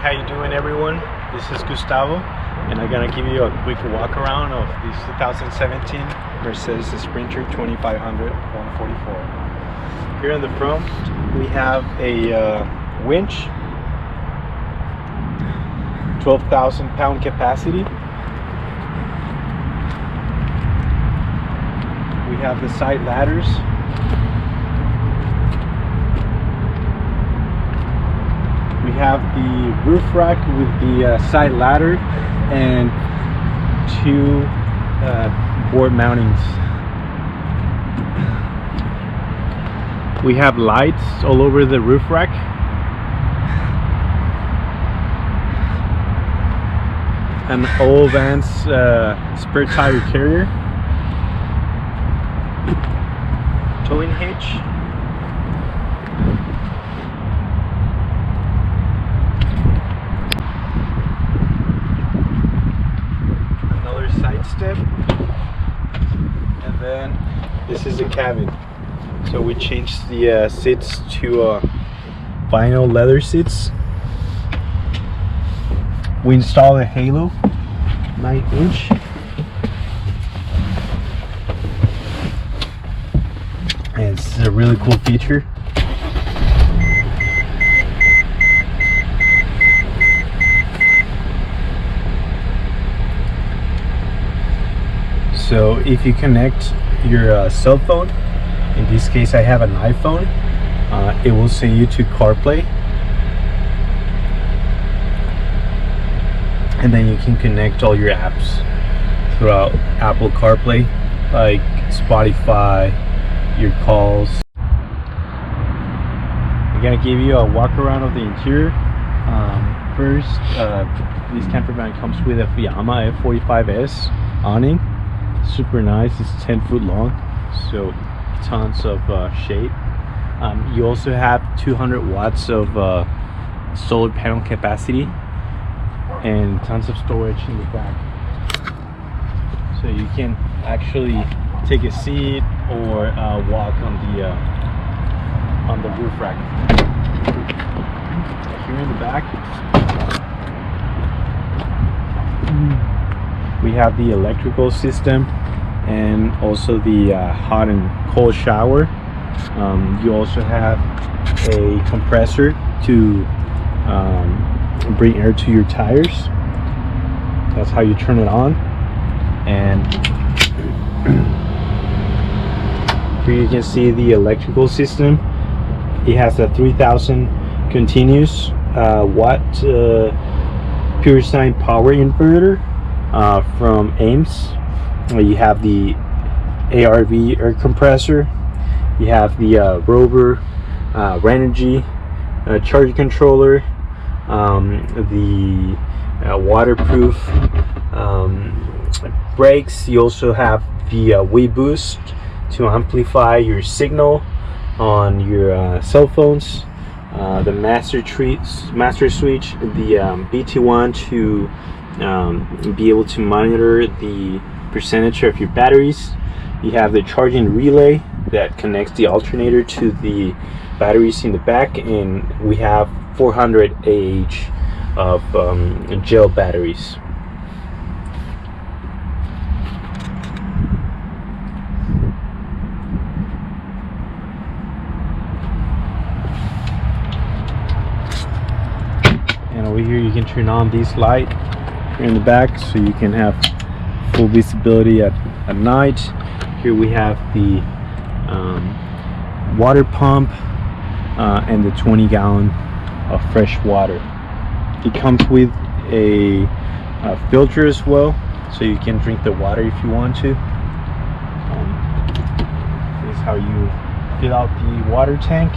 how you doing, everyone? This is Gustavo, and I'm gonna give you a quick walk around of this 2017 Mercedes Sprinter 2500 144. Here in the front, we have a winch, 12,000 pound capacity. We have the side ladders. We have the roof rack with the side ladder and two board mountings. We have lights all over the roof rack. An all Vans spare tire carrier. Towing hitch. Side step, and then this is the cabin. So we changed the seats to vinyl leather seats. We installed a halo 9-inch, and this is a really cool feature. So if you connect your cell phone, in this case I have an iPhone, it will send you to CarPlay, and then you can connect all your apps throughout Apple CarPlay, like Spotify, your calls. I'm gonna give you a walk around of the interior. First, this campervan comes with a Fiamma F45S awning. Super nice. It's 10 foot long, so tons of shade. You also have 200 watts of solar panel capacity and tons of storage in the back, so you can actually take a seat or walk on the roof rack. Here in the back we have the electrical system and also the hot and cold shower. You also have a compressor to bring air to your tires. That's how you turn it on. And here you can see the electrical system. It has a 3000 continuous watt pure sine power inverter from Ames. You have the ARV air compressor. You have the Rover Renogy charge controller, the waterproof brakes. You also have the Webasto to amplify your signal on your cell phones. The master switch, the BT1 to be able to monitor the percentage of your batteries. You have the charging relay that connects the alternator to the batteries in the back, and we have 400 Ah of gel batteries. And over here you can turn on this light here in the back, so you can have full visibility at night. Here we have the water pump and the 20 gallon of fresh water. It comes with a filter as well, so you can drink the water if you want to. This is how you fill out the water tank,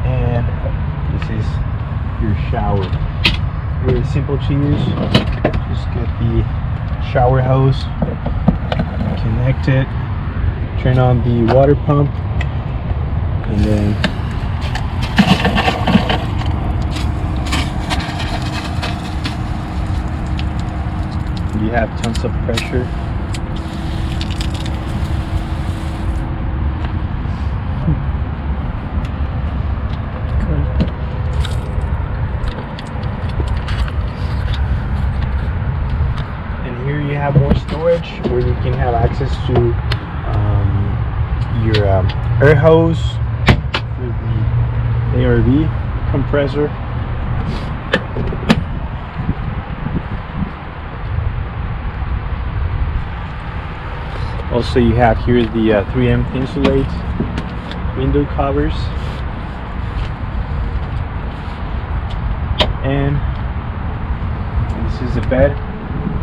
and this is your shower. Very simple to use. Just get the shower hose, connect it, turn on the water pump, and then you have tons of pressure. storage where you can have access to your air hose with the ARV compressor. Also, you have here the 3M insulate window covers, and this is the bed.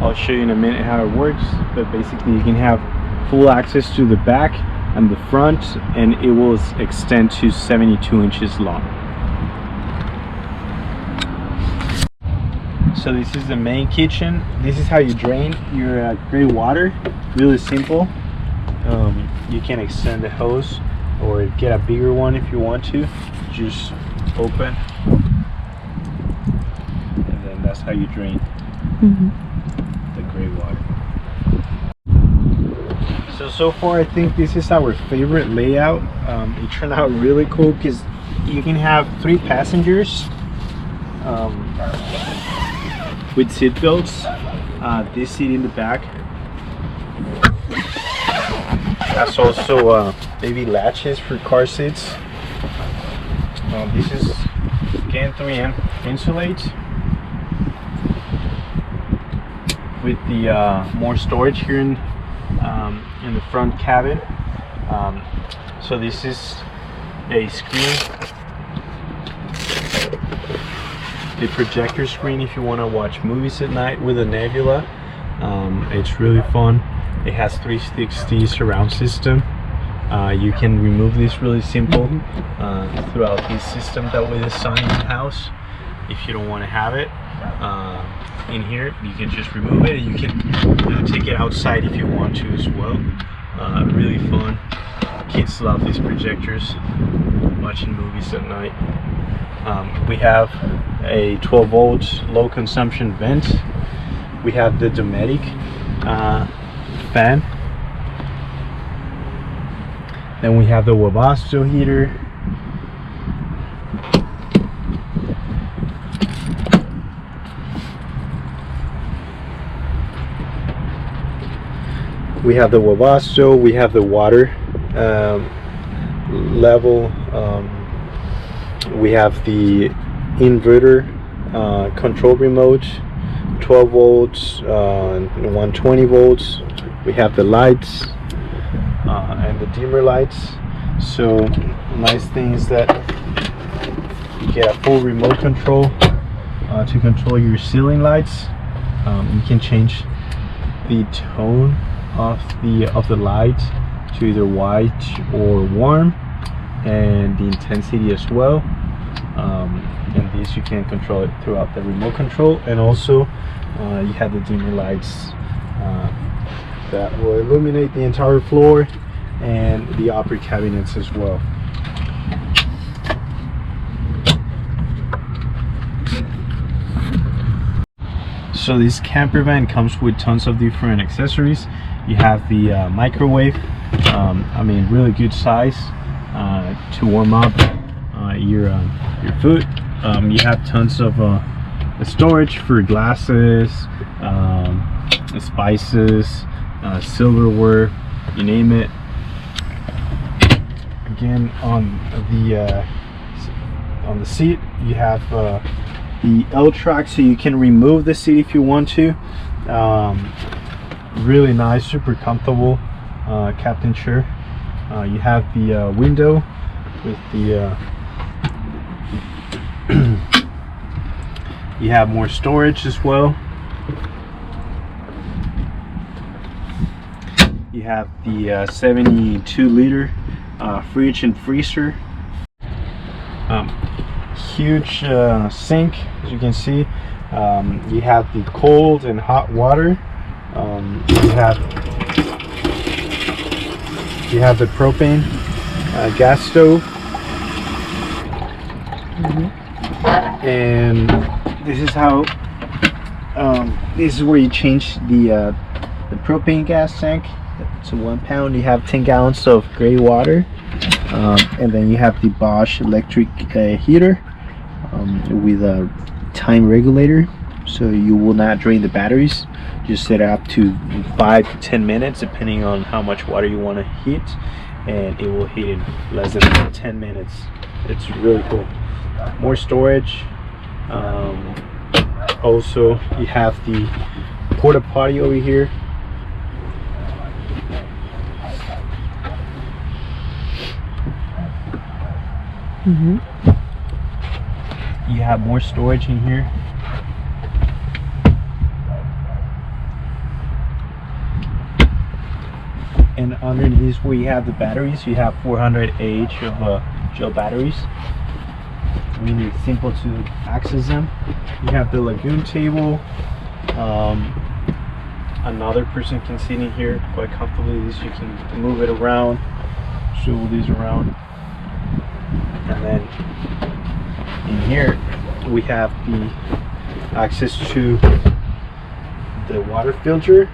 I'll show you in a minute how it works, but basically you can have full access to the back and the front, and it will extend to 72 inches long. So this is the main kitchen. This is how you drain your gray water. Really simple. You can extend the hose or get a bigger one if you want to. Just open, and then that's how you drain the gray water. So far I think this is our favorite layout. It turned out really cool because you can have 3 passengers with seat belts. This seat in the back has also maybe latches for car seats. This is again 3M insulate with the more storage here in the front cabin. So this is a screen, a projector screen if you want to watch movies at night with a nebula. It's really fun. It has 360 surround system. You can remove this really simple throughout this system. That way the sun in the house, if you don't want to have it in here, you can just remove it. You can take it outside if you want to as well. Really fun. Kids love these projectors, watching movies at night. We have a 12 volt low consumption vent. We have the Dometic fan. Then we have the Webasto heater. We have the Webasto. We have the water level. We have the inverter control remote, 12 volts, 120 volts. We have the lights and the dimmer lights. So nice thing is that you get a full remote control to control your ceiling lights. You can change the tone of the light to either white or warm, and the intensity as well. And this you can control it throughout the remote control, and also you have the dimmer lights that will illuminate the entire floor and the upper cabinets as well. So this camper van comes with tons of different accessories. You have the microwave, I mean really good size to warm up your food. You have tons of storage for glasses, spices, silverware, you name it. Again, on the seat you have the L track, so you can remove the seat if you want to. Really nice, super comfortable captain chair. You have the window with the you have more storage as well. You have the 72 liter fridge and freezer. Huge sink, as you can see. You have the cold and hot water. You have the propane gas stove. And this is how this is where you change the propane gas tank. It's a 1 pound. You have 10 gallons of gray water, and then you have the Bosch electric heater with a time regulator. so you will not drain the batteries. Just set it up to 5 to 10 minutes depending on how much water you want to heat, and it will heat in less than 10 minutes. It's really cool. More storage. Also you have the porta potty over here. You have more storage in here. And underneath where you have the batteries, you have 400 Ah of gel batteries. Really simple to access them. You have the lagun table. Another person can sit in here quite comfortably. This you can move it around, swivel these around, and then in here we have the access to the water filter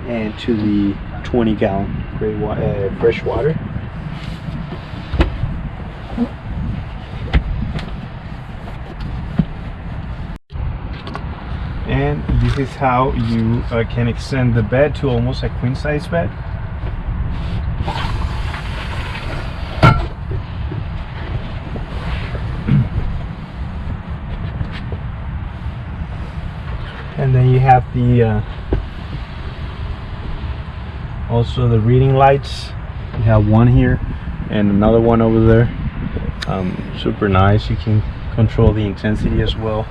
and to the 20-gallon fresh water. And this is how you can extend the bed to almost a queen size bed. And then you have the also the reading lights. You have one here and another one over there. Super nice. You can control the intensity as well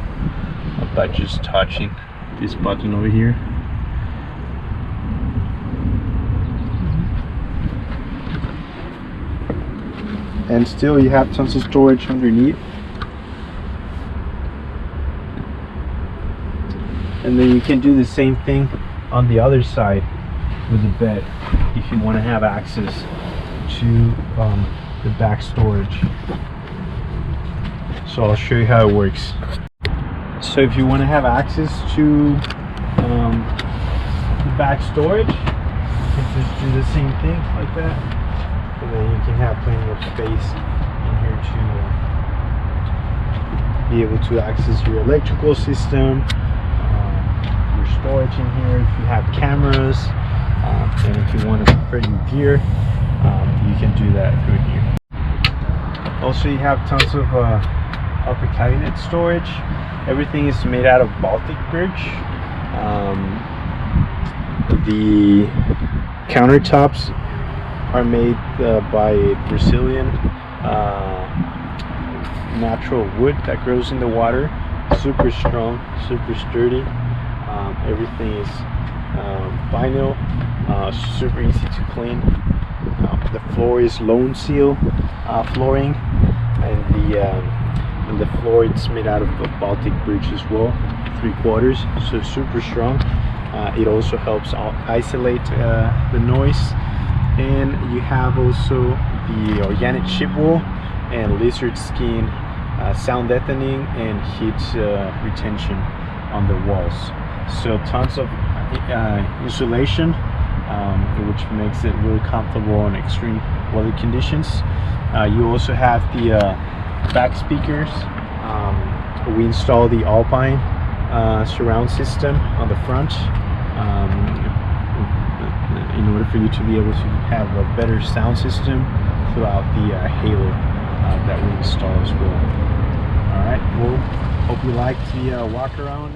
by just touching this button over here. And still you have tons of storage underneath. And then you can do the same thing on the other side with the bed if you want to have access to the back storage. So I'll show you how it works. So if you want to have access to the back storage, you can just do the same thing like that, and then you can have plenty of space in here to be able to access your electrical system, your storage in here if you have cameras, and if you want to put your gear, you can do that through here. Also, you have tons of upper cabinet storage. Everything is made out of Baltic Birch. The countertops are made by Brazilian natural wood that grows in the water. Super strong, super sturdy. Everything is vinyl, super easy to clean. The floor is Loanseal flooring, and the floor it's made out of Baltic Birch as well, 3/4, so super strong. It also helps isolate the noise. And you have also the organic chip wool and lizard skin sound deadening and heat retention on the walls. So tons of insulation, which makes it really comfortable in extreme weather conditions. You also have the back speakers. We installed the Alpine surround system on the front in order for you to be able to have a better sound system throughout the halo that we installed as well. Alright, well, hope you liked the walk around.